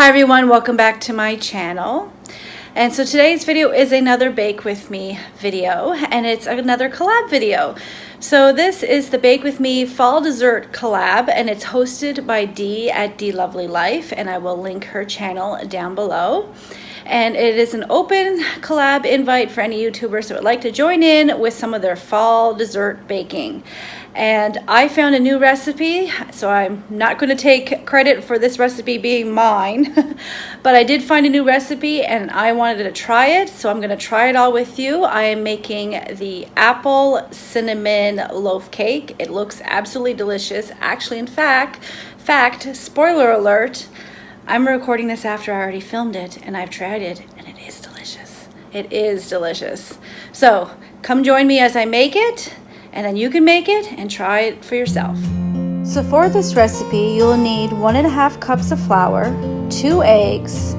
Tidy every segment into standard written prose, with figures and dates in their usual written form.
Hi everyone, welcome back to my channel. And so today's video is another Bake With Me video, and it's another collab video. So this is the Bake With Me Fall Dessert collab, and it's hosted by Dee at DeLovelyLife, and I will link her channel down below. And it is an open collab invite for any YouTubers that would like to join in with some of their fall dessert baking. And I found a new recipe, so I'm not going to take credit for this recipe being mine, but I did find a new recipe and I wanted to try it, so I'm going to try it all with you. I am making the apple cinnamon loaf cake. It looks absolutely delicious. Actually, in fact, spoiler alert, I'm recording this after I already filmed it and I've tried it and it is delicious. It is delicious. So come join me as I make it, and then you can make it and try it for yourself. So for this recipe, you'll need 1.5 cups of flour, 2 eggs,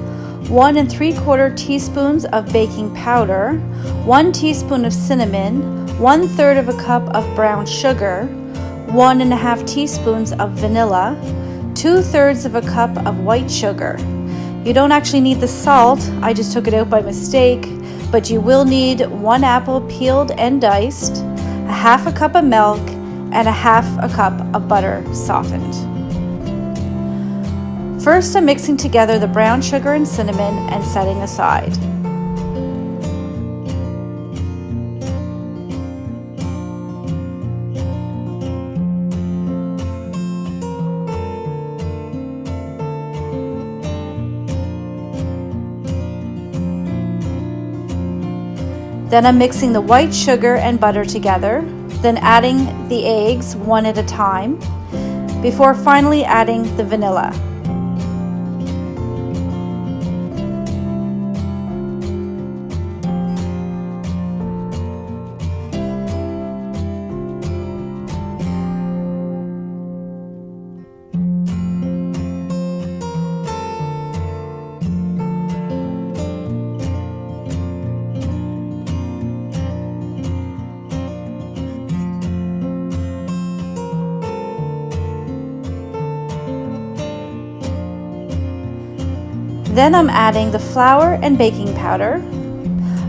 1 3/4 teaspoons of baking powder, 1 teaspoon of cinnamon, 1/3 of a cup of brown sugar, 1.5 teaspoons of vanilla, 2/3 of a cup of white sugar. You don't actually need the salt, I just took it out by mistake, but you will need 1 apple peeled and diced, 1/2 cup of milk, and 1/2 cup of butter softened. First, I'm mixing together the brown sugar and cinnamon and setting aside. Then I'm mixing the white sugar and butter together, then adding the eggs one at a time, before finally adding the vanilla. Then I'm adding the flour and baking powder.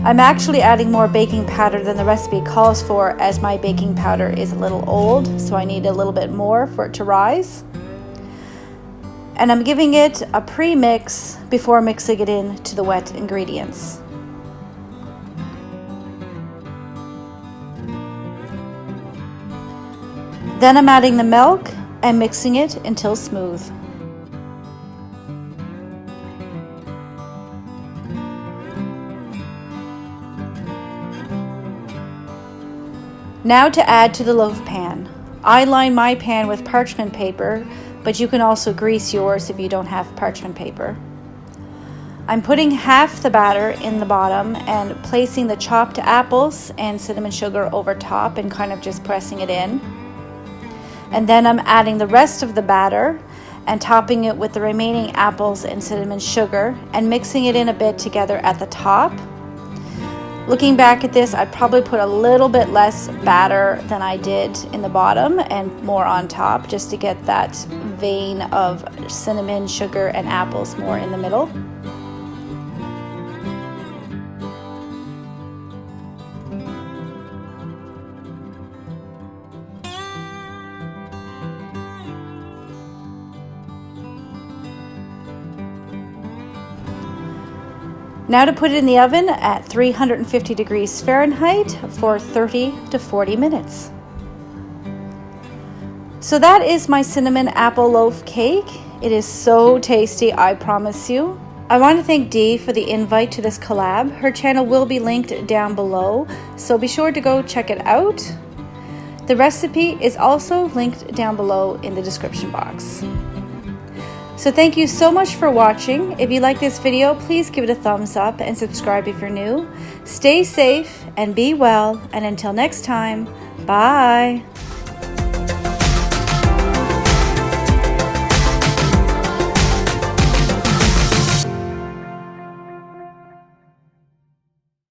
I'm actually adding more baking powder than the recipe calls for, as my baking powder is a little old, so I need a little bit more for it to rise. And I'm giving it a pre-mix before mixing it in to the wet ingredients. Then I'm adding the milk and mixing it until smooth. Now to add to the loaf pan. I line my pan with parchment paper, but you can also grease yours if you don't have parchment paper. I'm putting half the batter in the bottom and placing the chopped apples and cinnamon sugar over top and kind of just pressing it in. And then I'm adding the rest of the batter and topping it with the remaining apples and cinnamon sugar and mixing it in a bit together at the top. Looking back at this, I'd probably put a little bit less batter than I did in the bottom and more on top, just to get that vein of cinnamon, sugar, and apples more in the middle. Now to put it in the oven at 350 degrees Fahrenheit for 30 to 40 minutes. So that is my cinnamon apple loaf cake. It is so tasty, I promise you. I want to thank Dee for the invite to this collab. Her channel will be linked down below, so be sure to go check it out. The recipe is also linked down below in the description box. So thank you so much for watching. If you like this video, please give it a thumbs up and subscribe if you're new. Stay safe and be well, and until next time, bye.